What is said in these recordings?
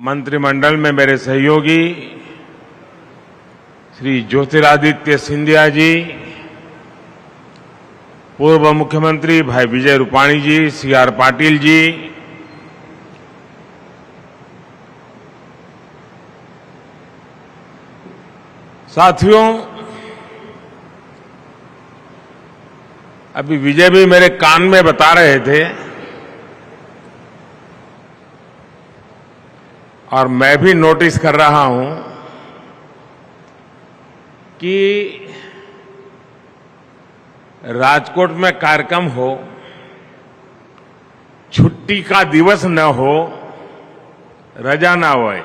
मंत्रिमंडल में मेरे सहयोगी श्री ज्योतिरादित्य सिंधिया जी, पूर्व मुख्यमंत्री भाई विजय रूपाणी जी, सीआर पाटिल जी, साथियों, अभी विजय भी मेरे कान में बता रहे थे और मैं भी नोटिस कर रहा हूं कि राजकोट में कार्यक्रम हो, छुट्टी का दिवस न हो, रजा ना होए,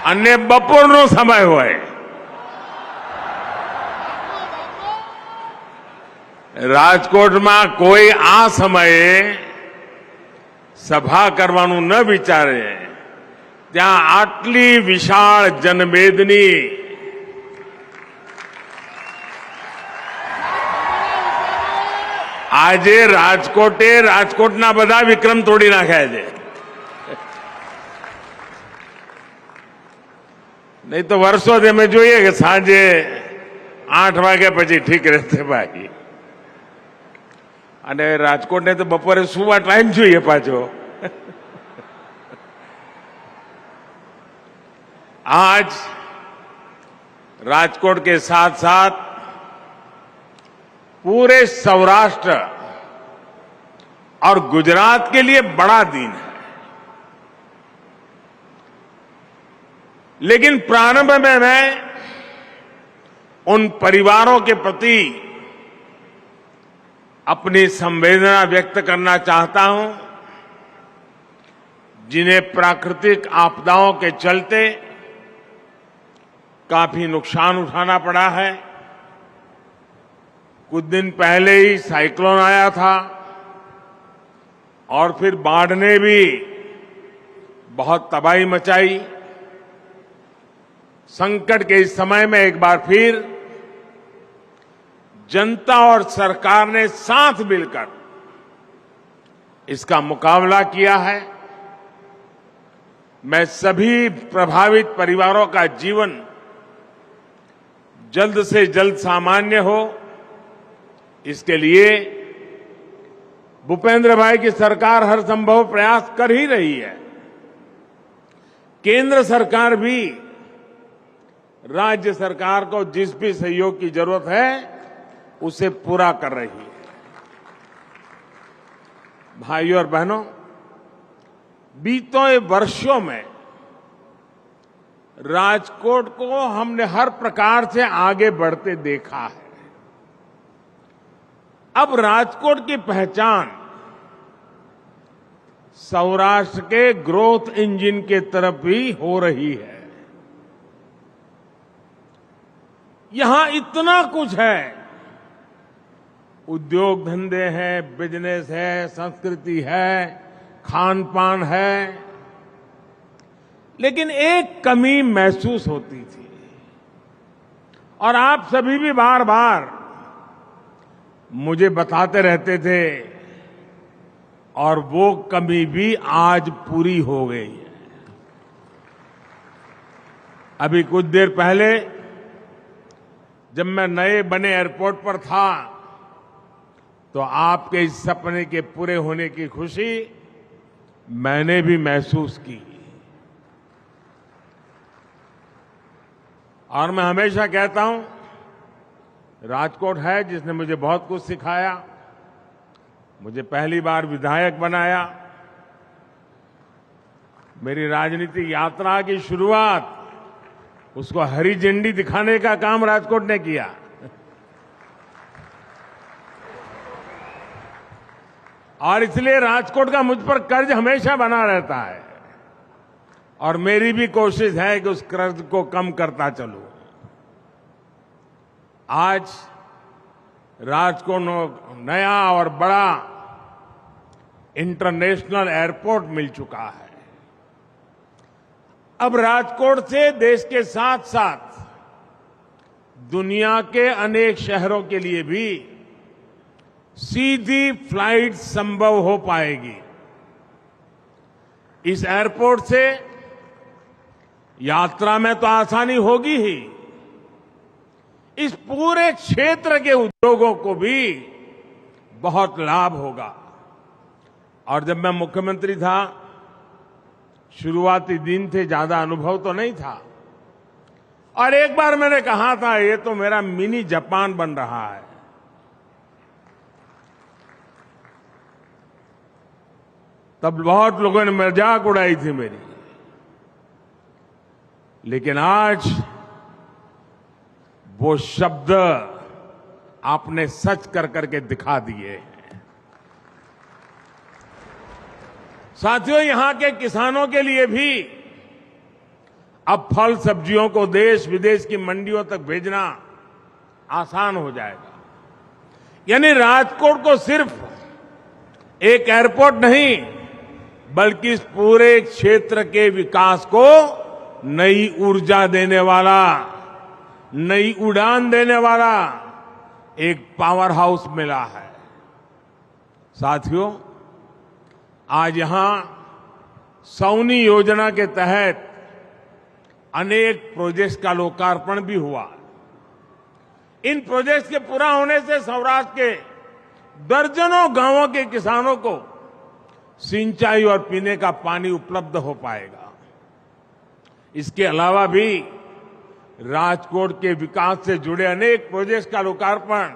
अन्य बपोरनो समय होए, રાજકોટમાં કોઈ આ સમયે સભા કરવાનું ન વિચારે, ત્યાં આટલી વિશાળ જનમેદની આજે રાજકોટના બધા વિક્રમ તોડી નાખ્યા છે. નહીં તો વર્ષોથી અમે જોઈએ કે સાંજે 8 વાગ્યા પછી ઠીક રહેશે ભાઈ, અને રાજકોટને તો બપોરે સુવા ટાઈમ જોઈએ પાછો. आज राजकोट के साथ साथ पूरे सौराष्ट्र और गुजरात के लिए बड़ा दिन है. लेकिन प्रारंभ में मैं उन परिवारों के प्रति अपनी संवेदना व्यक्त करना चाहता हूं जिन्हें प्राकृतिक आपदाओं के चलते काफी नुकसान उठाना पड़ा है. कुछ दिन पहले ही साइक्लोन आया था और फिर बाढ़ ने भी बहुत तबाही मचाई. संकट के इस समय में एक बार फिर जनता और सरकार ने साथ मिलकर इसका मुकाबला किया है. मैं सभी प्रभावित परिवारों का जीवन जल्द से जल्द सामान्य हो, इसके लिए भूपेंद्र भाई की सरकार हर संभव प्रयास कर ही रही है. केंद्र सरकार भी राज्य सरकार को जिस भी सहयोग की जरूरत है उसे पूरा कर रही है. भाइयों और बहनों, बीते वर्षों में राजकोट को हमने हर प्रकार से आगे बढ़ते देखा है. अब राजकोट की पहचान सौराष्ट्र के ग्रोथ इंजन के तरफ भी हो रही है. यहां इतना कुछ है, उद्योग धंधे हैं, बिजनेस है, संस्कृति है, खान पान है, लेकिन एक कमी महसूस होती थी और आप सभी भी बार बार मुझे बताते रहते थे और वो कमी भी आज पूरी हो गई है. अभी कुछ देर पहले जब मैं नए बने एयरपोर्ट पर था तो आपके इस सपने के पूरे होने की खुशी मैंने भी महसूस की. और मैं हमेशा कहता हूं, राजकोट है जिसने मुझे बहुत कुछ सिखाया. मुझे पहली बार विधायक बनाया. मेरी राजनीतिक यात्रा की शुरुआत उसको हरी झंडी दिखाने का काम राजकोट ने किया. और इसलिए राजकोट का मुझ पर कर्ज हमेशा बना रहता है और मेरी भी कोशिश है कि उस कर्ज को कम करता चलूं. आज राजकोट को नया और बड़ा इंटरनेशनल एयरपोर्ट मिल चुका है. अब राजकोट से देश के साथ साथ दुनिया के अनेक शहरों के लिए भी सीधी फ्लाइट संभव हो पाएगी। इस एयरपोर्ट से यात्रा में तो आसानी होगी ही, इस पूरे क्षेत्र के उद्योगों को भी बहुत लाभ होगा। और जब मैं मुख्यमंत्री था, शुरुआती दिन थे, ज्यादा अनुभव तो नहीं था, और एक बार मैंने कहा था ये तो मेरा मिनी जापान बन रहा है। तब बहुत लोगों ने मजाक उड़ाई थी मेरी, लेकिन आज वो शब्द आपने सच कर करके दिखा दिए हैं। साथियों, यहां के किसानों के लिए भी अब फल सब्जियों को देश विदेश की मंडियों तक भेजना आसान हो जाएगा। यानी राजकोट को सिर्फ एक एयरपोर्ट नहीं, बल्कि इस पूरे क्षेत्र के विकास को नई ऊर्जा देने वाला, नई उड़ान देने वाला एक पावर हाउस मिला है। साथियों, आज यहां सौनी योजना के तहत अनेक प्रोजेक्ट्स का लोकार्पण भी हुआ। इन प्रोजेक्ट्स के पूरा होने से सौराष्ट्र के दर्जनों गांवों के किसानों को सिंचाई और पीने का पानी उपलब्ध हो पाएगा। इसके अलावा भी राजकोट के विकास से जुड़े अनेक प्रोजेक्ट्स का लोकार्पण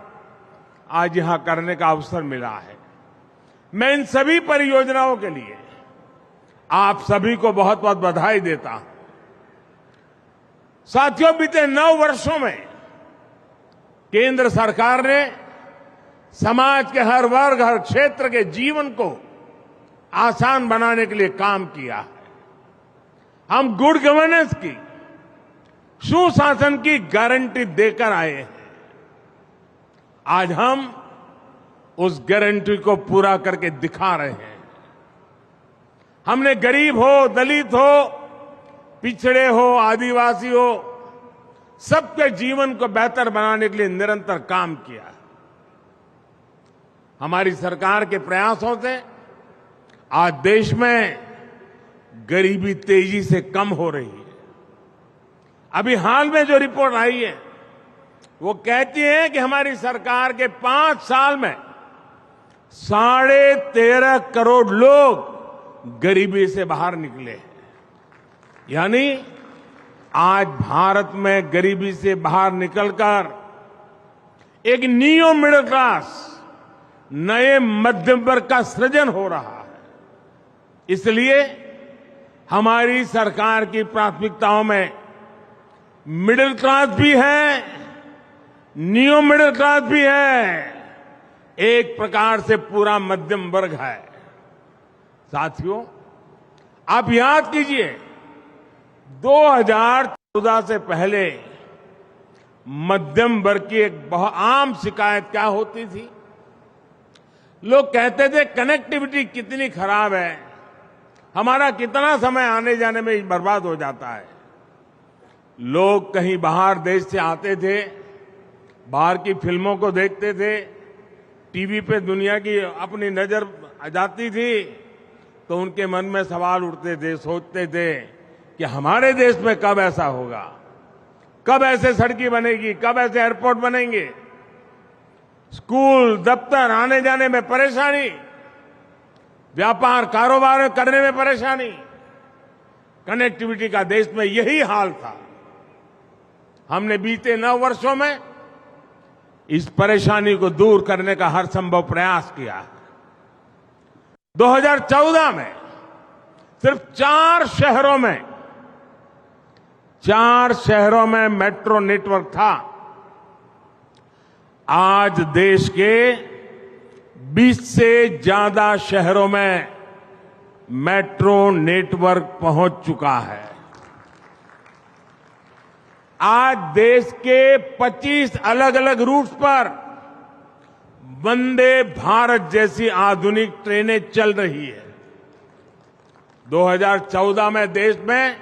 आज यहां करने का अवसर मिला है। मैं इन सभी परियोजनाओं के लिए आप सभी को बहुत बहुत बधाई देता हूं। साथियों, बीते 9 वर्षों में केंद्र सरकार ने समाज के हर वर्ग, हर क्षेत्र के जीवन को आसान बनाने के लिए काम किया है। हम गुड गवर्नेंस की, सुशासन की गारंटी देकर आए हैं। आज हम उस गारंटी को पूरा करके दिखा रहे हैं। हमने गरीब हो, दलित हो, पिछड़े हो, आदिवासी हो, सबके जीवन को बेहतर बनाने के लिए निरंतर काम किया। हमारी सरकार के प्रयासों से आज देश में गरीबी तेजी से कम हो रही है। अभी हाल में जो रिपोर्ट आई है वो कहती है कि हमारी सरकार के 5 साल में 13.5 करोड़ लोग गरीबी से बाहर निकले हैं। यानी आज भारत में गरीबी से बाहर निकलकर एक नियो मिडिल क्लास, नए मध्यम वर्ग का सृजन हो रहा है। इसलिए हमारी सरकार की प्राथमिकताओं में मिडिल क्लास भी है, नियो मिडिल क्लास भी है, एक प्रकार से पूरा मध्यम वर्ग है। साथियों, आप याद कीजिए 2014 से पहले मध्यम वर्ग की एक बहुत आम शिकायत क्या होती थी? लोग कहते थे कनेक्टिविटी कितनी खराब है, हमारा कितना समय आने जाने में बर्बाद हो जाता है। लोग कहीं बाहर देश से आते थे, बाहर की फिल्मों को देखते थे, टीवी पे दुनिया की अपनी नजर जाती थी, तो उनके मन में सवाल उठते थे, सोचते थे कि हमारे देश में कब ऐसा होगा, कब ऐसे सड़कें बनेगी, कब ऐसे एयरपोर्ट बनेंगे। स्कूल, दफ्तर आने जाने में परेशानी, व्यापार कारोबार करने में परेशानी, कनेक्टिविटी का देश में यही हाल था। हमने बीते 9 वर्षों में इस परेशानी को दूर करने का हर संभव प्रयास किया। 2014 में सिर्फ 4 शहरों में मेट्रो नेटवर्क था। आज देश के 20 से ज्यादा शहरों में मेट्रो नेटवर्क पहुंच चुका है। आज देश के 25 अलग अलग रूट्स पर वंदे भारत जैसी आधुनिक ट्रेनें चल रही है। 2014 में देश में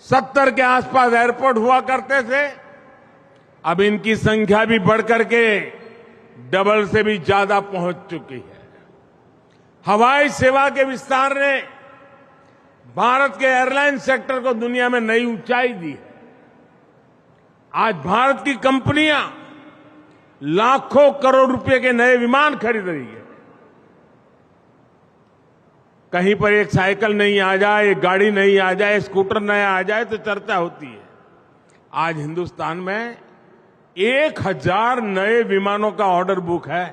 70 के आसपास एयरपोर्ट हुआ करते थे, अब इनकी संख्या भी बढ़कर के डबल से भी ज्यादा पहुंच चुकी है। हवाई सेवा के विस्तार ने भारत के एयरलाइन सेक्टर को दुनिया में नई ऊंचाई दी है। आज भारत की कंपनियां लाखों करोड़ रुपए के नए विमान खरीद रही है। कहीं पर एक साइकिल नहीं आ जाए, एक गाड़ी नहीं आ जाए, स्कूटर नया आ जाए तो चर्चा होती है। आज हिंदुस्तान में 1000 नए विमानों का ऑर्डर बुक है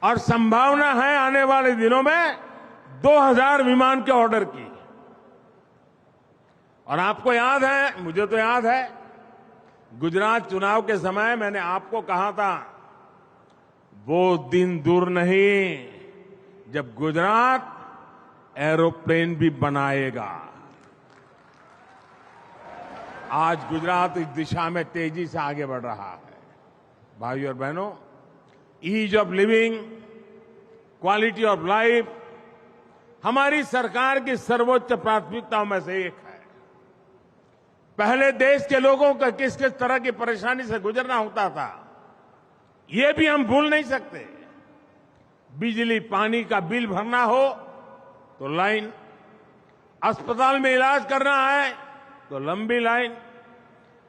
और संभावना है आने वाले दिनों में 2000 विमान के ऑर्डर की। और आपको याद है, मुझे तो याद है, गुजरात चुनाव के समय मैंने आपको कहा था वो दिन दूर नहीं जब गुजरात एरोप्लेन भी बनाएगा। आज गुजरात इस दिशा में तेजी से आगे बढ़ रहा है। भाइयों और बहनों, ease of living, quality of life हमारी सरकार की सर्वोच्च प्राथमिकताओं में से एक है। पहले देश के लोगों का किस किस तरह की परेशानी से गुजरना होता था, ये भी हम भूल नहीं सकते। बिजली पानी का बिल भरना हो तो लाइन, अस्पताल में इलाज करना है तो लंबी लाइन,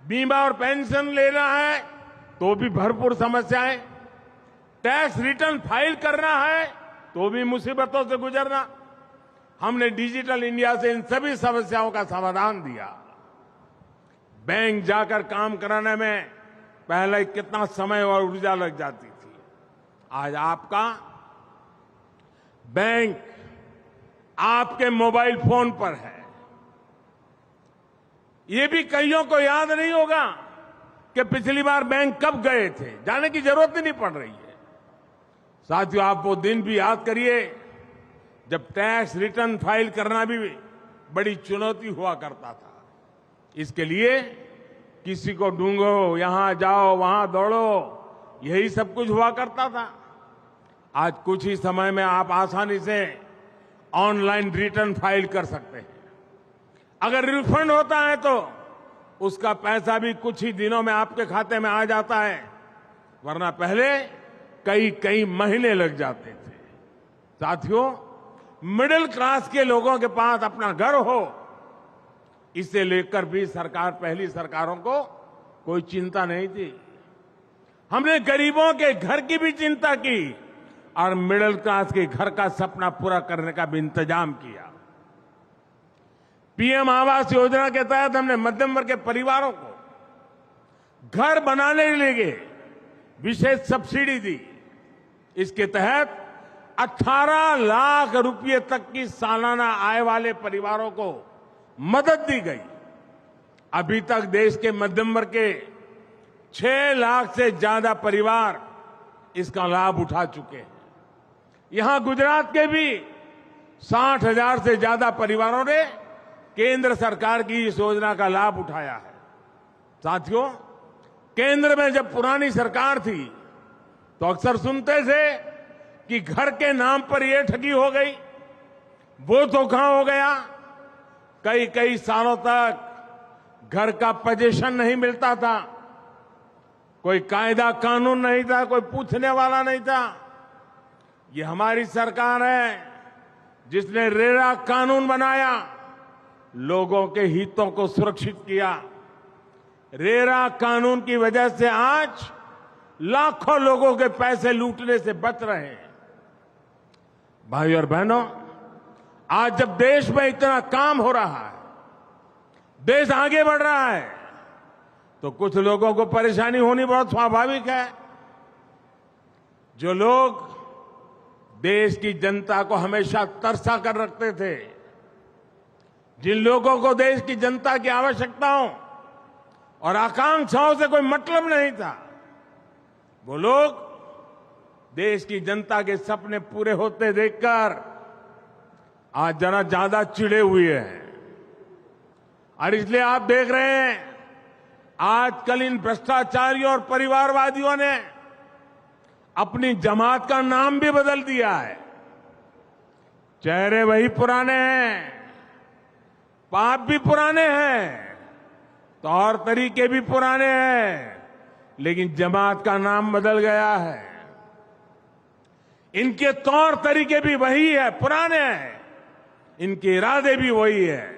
बीमा और पेंशन लेना है तो भी भरपूर समस्याएं, टैक्स रिटर्न फाइल करना है तो भी मुसीबतों से गुजरना। हमने डिजिटल इंडिया से इन सभी समस्याओं का समाधान दिया। बैंक जाकर काम कराने में पहले कितना समय और ऊर्जा लग जाती थी, आज आपका बैंक आपके मोबाइल फोन पर है। ये भी कईयों को याद नहीं होगा कि पिछली बार बैंक कब गए थे, जाने की जरूरत ही नहीं पड़ रही है। साथियों, आप वो दिन भी याद करिए जब टैक्स रिटर्न फाइल करना भी बड़ी चुनौती हुआ करता था। इसके लिए किसी को ढूंढो, यहां जाओ वहां दौड़ो, यही सब कुछ हुआ करता था। आज कुछ ही समय में आप आसानी से ऑनलाइन रिटर्न फाइल कर सकते हैं। अगर रिफंड होता है तो उसका पैसा भी कुछ ही दिनों में आपके खाते में आ जाता है, वरना पहले कई कई महीने लग जाते थे। साथियों, मिडिल क्लास के लोगों के पास अपना घर हो, इसे लेकर भी पहली सरकारों को कोई चिंता नहीं थी। हमने गरीबों के घर की भी चिंता की और मिडिल क्लास के घर का सपना पूरा करने का भी इंतजाम किया। पीएम आवास योजना के तहत हमने मध्यम वर्ग के परिवारों को घर बनाने के लिए विशेष सब्सिडी दी। इसके तहत 18 लाख रुपए तक की सालाना आय वाले परिवारों को मदद दी गई। अभी तक देश के मध्यम वर्ग के 6 लाख से ज्यादा परिवार इसका लाभ उठा चुके हैं। यहां गुजरात के भी 60,000 से ज्यादा परिवारों ने केंद्र सरकार की इस योजना का लाभ उठाया है। साथियों, केंद्र में जब पुरानी सरकार थी तो अक्सर सुनते थे कि घर के नाम पर यह ठगी हो गई, वो धोखा हो गया। कई कई सालों तक घर का पोजीशन नहीं मिलता था, कोई कायदा कानून नहीं था, कोई पूछने वाला नहीं था। ये हमारी सरकार है जिसने रेरा कानून बनाया, लोगों के हितों को सुरक्षित किया। रेरा कानून की वजह से आज लाखों लोगों के पैसे लूटने से बच रहे हैं। भाइयों और बहनों, आज जब देश में इतना काम हो रहा है, देश आगे बढ़ रहा है, तो कुछ लोगों को परेशानी होनी बहुत स्वाभाविक है। जो लोग देश की जनता को हमेशा तरसा कर रखते थे, जिन लोगों को देश की जनता की आवश्यकताओं और आकांक्षाओं से कोई मतलब नहीं था, वो लोग देश की जनता के सपने पूरे होते देखकर आज जरा ज्यादा चिढ़े हुए हैं। और इसलिए आप देख रहे हैं आजकल इन भ्रष्टाचारियों और परिवारवादियों ने अपनी जमात का नाम भी बदल दिया है। चेहरे वही पुराने हैं, पाप भी पुराने हैं, तौर तरीके भी पुराने हैं, लेकिन जमात का नाम बदल गया है। इनके तौर तरीके भी वही है, पुराने हैं। इनके इरादे भी वही है।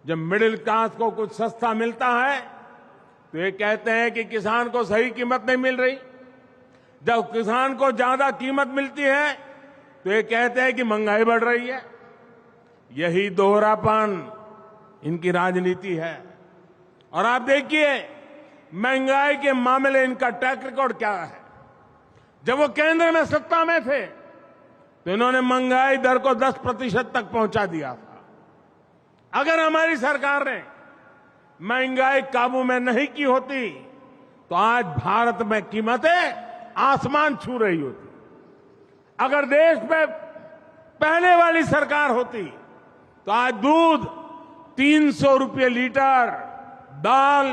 जब मिडिल क्लास को कुछ सस्ता मिलता है तो ये कहते हैं कि किसान को सही कीमत नहीं मिल रही। जब किसान को ज्यादा कीमत मिलती है तो ये कहते हैं कि महंगाई बढ़ रही है। यही दोहरापन इनकी राजनीति है। और आप देखिए महंगाई के मामले इनका ट्रैक रिकॉर्ड क्या है। जब वो केंद्र में सत्ता में थे तो इन्होंने महंगाई दर को 10% तक पहुंचा दिया था। अगर हमारी सरकार ने महंगाई काबू में नहीं की होती तो आज भारत में कीमतें आसमान छू रही होती। अगर देश में पहले वाली सरकार होती तो आज दूध 300 रुपये लीटर, दाल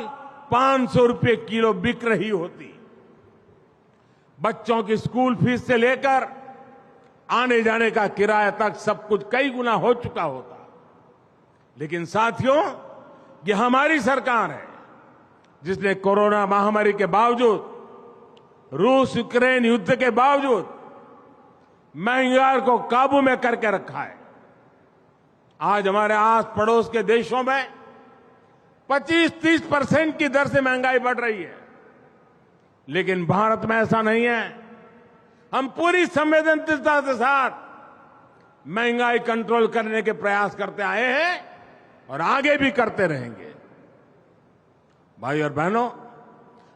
500 रुपये किलो बिक रही होती। बच्चों की स्कूल फीस से लेकर आने जाने का किराया तक सब कुछ कई गुना हो चुका होता। लेकिन साथियों, ये हमारी सरकार है जिसने कोरोना महामारी के बावजूद, रूस यूक्रेन युद्ध के बावजूद महंगाई को काबू में करके रखा है। आज हमारे आस पड़ोस के देशों में 25-30% की दर से महंगाई बढ़ रही है, लेकिन भारत में ऐसा नहीं है। हम पूरी संवेदनशीलता के साथ महंगाई कंट्रोल करने के प्रयास करते आए हैं और आगे भी करते रहेंगे। भाई और बहनों,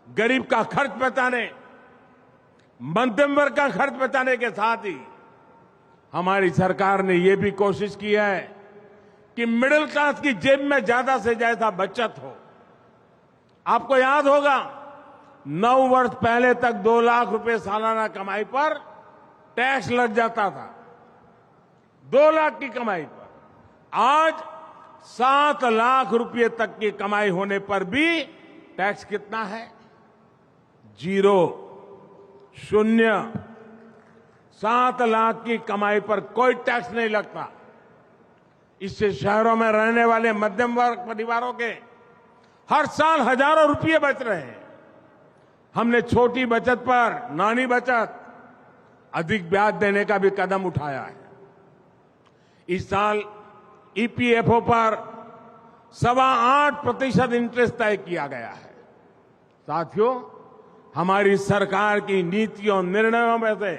गरीब का खर्च बचाने, मध्यम वर्ग का खर्च बचाने के साथ ही हमारी सरकार ने यह भी कोशिश की है कि मिडिल क्लास की जेब में ज्यादा से ज्यादा बचत हो। आपको याद होगा 9 वर्ष पहले तक 2 लाख रुपए सालाना कमाई पर टैक्स लग जाता था। 2 लाख की कमाई पर आज 7 लाख रुपए तक की कमाई होने पर भी टैक्स कितना है? 0, 0। 7 लाख की कमाई पर कोई टैक्स नहीं लगता। इससे शहरों में रहने वाले मध्यम वर्ग परिवारों के हर साल हजारों रुपये बच रहे हैं। हमने छोटी बचत पर, नानी बचत, अधिक ब्याज देने का भी कदम उठाया है। इस साल ईपीएफओ पर 8.25% इंटरेस्ट तय किया गया है। साथियों, हमारी सरकार की नीतियों, निर्णयों में से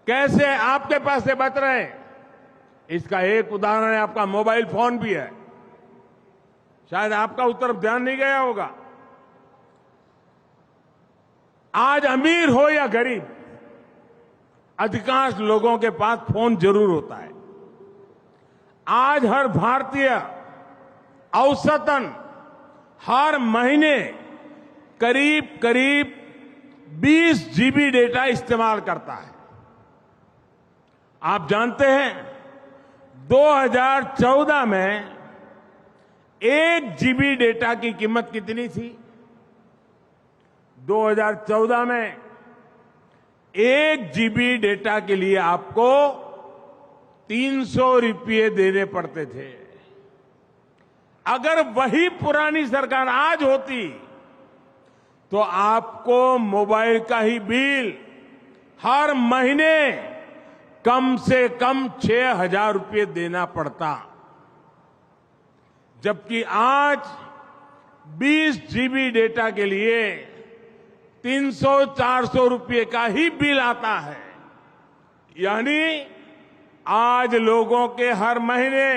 कैसे आपके पैसे बच रहे हैं, इसका एक उदाहरण है आपका मोबाइल फोन भी है। शायद आपका उस तरफ ध्यान नहीं गया होगा। आज अमीर हो या गरीब, अधिकांश लोगों के पास फोन जरूर होता है। आज हर भारतीय औसतन हर महीने करीब करीब 20 जीबी डेटा इस्तेमाल करता है। आप जानते हैं 2014 में 1 जीबी डेटा की कीमत कितनी थी? 2014 में 1 जीबी डेटा के लिए आपको 300 रुपये देने पड़ते थे। अगर वही पुरानी सरकार आज होती तो आपको मोबाइल का ही बिल हर महीने कम से कम 6,000 रुपये देना पड़ता। जबकि आज 20 जीबी डेटा के लिए 300-400 रुपये का ही बिल आता है। यानी आज लोगों के हर महीने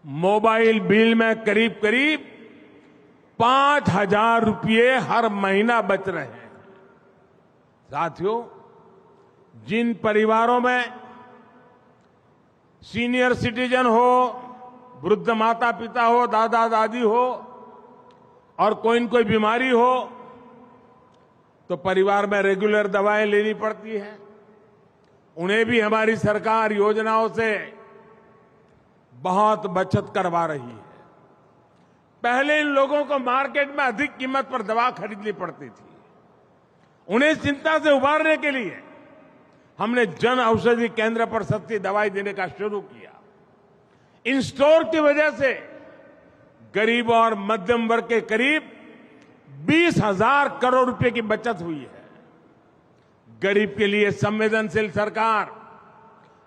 मोबाइल बिल में करीब करीब 5,000 रुपये हर महीना बच रहे हैं। साथियों, जिन परिवारों में सीनियर सिटीजन हो, वृद्ध माता पिता हो, दादा दादी हो और कोई न कोई बीमारी हो तो परिवार में रेगुलर दवाएं लेनी पड़ती है, उन्हें भी हमारी सरकार योजनाओं से बहुत बचत करवा रही है। पहले इन लोगों को मार्केट में अधिक कीमत पर दवा खरीदनी पड़ती थी। उन्हें चिंता से उबारने के लिए हमने जन औषधि केंद्र पर सस्ती दवाई देने का शुरू किया। इन स्टोर की वजह से गरीब और मध्यम वर्ग के करीब 20,000 करोड़ रुपए की बचत हुई है। गरीब के लिए संवेदनशील सरकार,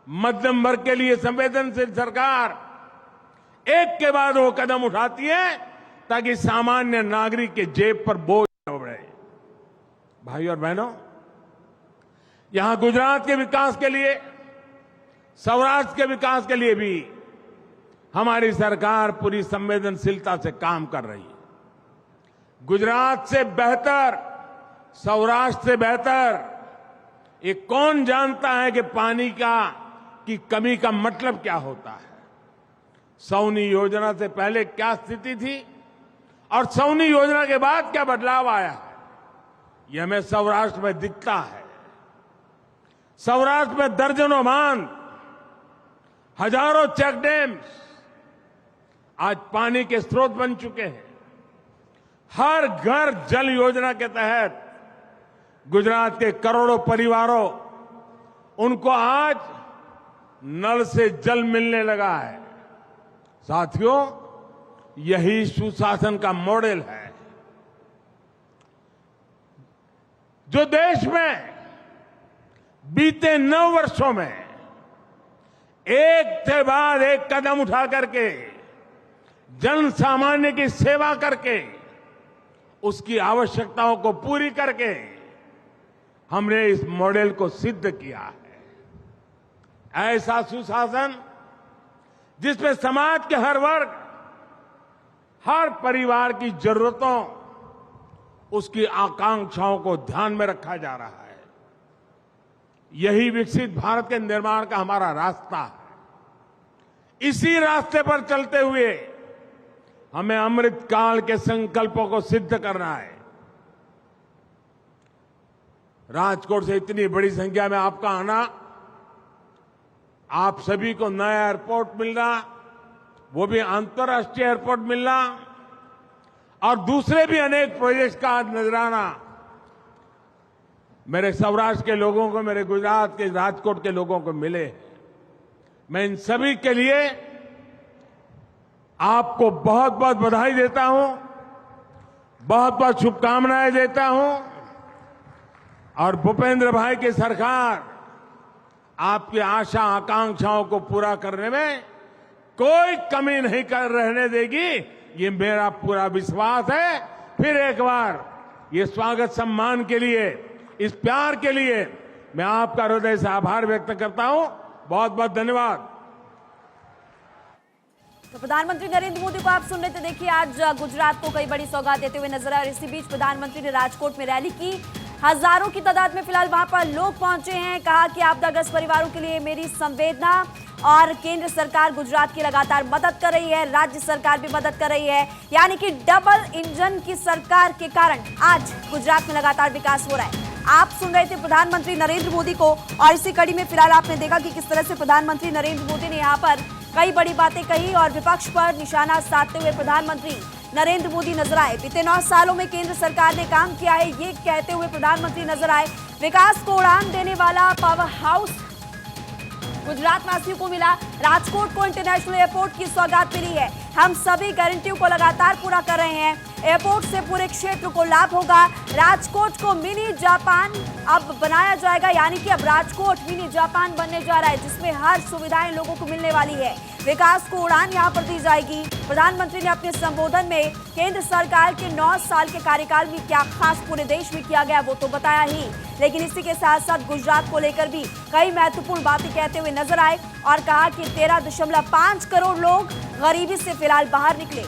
मध्यम वर्ग के लिए संवेदनशील सरकार एक के बाद वो कदम उठाती है ताकि सामान्य नागरिक के जेब पर बोझ न बढ़े। भाई और बहनों, यहां गुजरात के विकास के लिए, सौराष्ट्र के विकास के लिए भी हमारी सरकार पूरी संवेदनशीलता से काम कर रही है। गुजरात से बेहतर, सौराष्ट्र से बेहतर ये कौन जानता है कि पानी की कमी का मतलब क्या होता है। सौनी योजना से पहले क्या स्थिति थी और सौनी योजना के बाद क्या बदलाव आया है, यह हमें सौराष्ट्र में दिखता है। सौराष्ट्र में दर्जनों बांध, हजारों चेक डैम्स आज पानी के स्रोत बन चुके हैं। हर घर जल योजना के तहत गुजरात के करोड़ों परिवारों, उनको आज नल से जल मिलने लगा है। साथियों, यही सुशासन का मॉडल है जो देश में बीते 9 वर्षों में एक के बाद एक कदम उठा करके, जन सामान्य की सेवा करके, उसकी आवश्यकताओं को पूरी करके हमने इस मॉडल को सिद्ध किया है। ऐसा सुशासन जिसमें समाज के हर वर्ग, हर परिवार की जरूरतों, उसकी आकांक्षाओं को ध्यान में रखा जा रहा है। यही विकसित भारत के निर्माण का हमारा रास्ता है। इसी रास्ते पर चलते हुए हमें अमृत काल के संकल्पों को सिद्ध करना है। राजकोट से इतनी बड़ी संख्या में आपका आना, आप सभी को नया एयरपोर्ट मिलना, वो भी अंतर्राष्ट्रीय एयरपोर्ट मिलना, और दूसरे भी अनेक प्रोजेक्ट्स का नजराना मेरे सौराष्ट्र के लोगों को, मेरे गुजरात के राजकोट के लोगों को मिले। मैं इन सभी के लिए आपको बहुत बहुत बधाई देता हूं, बहुत बहुत शुभकामनाएं देता हूं, और भूपेंद्र भाई की सरकार आपकी आशा आकांक्षाओं को पूरा करने में कोई कमी नहीं कर रहने देगी, ये मेरा पूरा विश्वास है। फिर एक बार ये स्वागत सम्मान के लिए, इस प्यार के लिए मैं आपका हृदय से आभार व्यक्त करता हूं। बहुत बहुत धन्यवाद। तो प्रधानमंत्री नरेंद्र मोदी को आप सुन रहे थे। देखिए, आज गुजरात को कई बड़ी सौगात देते हुए नजर आए और इसी बीच प्रधानमंत्री ने राजकोट में रैली की। हजारों की तादाद में फिलहाल वहां पर लोग पहुंचे हैं। कहा कि आपदाग्रस्त परिवारों के लिए मेरी संवेदना, और केंद्र सरकार गुजरात की लगातार मदद कर रही है, राज्य सरकार भी मदद कर रही है। यानी कि डबल इंजन की सरकार के कारण आज गुजरात में लगातार विकास हो रहा है। आप सुन रहे थे प्रधानमंत्री नरेंद्र मोदी को, और इसी कड़ी में फिलहाल आपने देखा कि किस तरह से प्रधानमंत्री नरेंद्र मोदी ने यहाँ पर कई बड़ी बातें कही और विपक्ष पर निशाना साधते हुए प्रधानमंत्री नरेंद्र मोदी नजर आए। बीते 9 सालों में केंद्र सरकार ने काम किया है, ये कहते हुए प्रधानमंत्री नजर आए। विकास को उड़ान देने वाला पावर हाउस गुजरात वासियों को मिला। राजकोट को इंटरनेशनल एयरपोर्ट की सौगात मिली है। हम सभी गारंटियों को लगातार पूरा कर रहे हैं। एयरपोर्ट से पूरे क्षेत्र को लाभ होगा। राजकोट को मिनी जापान अब बनाया जाएगा, यानी कि अब राजकोट मिनी जापान बनने जा रहा है, जिसमें हर सुविधाएं लोगों को मिलने वाली है। विकास को उड़ान यहां पर दी जाएगी। प्रधानमंत्री ने अपने संबोधन में केंद्र सरकार के 9 साल के कार्यकाल में क्या खास पूरे देश में किया गया वो तो बताया ही, लेकिन इसी के साथ साथ गुजरात को लेकर भी कई महत्वपूर्ण बातें कहते हुए नजर आए और कहा कि 13.5 करोड़ लोग गरीबी से फिलहाल बाहर निकले।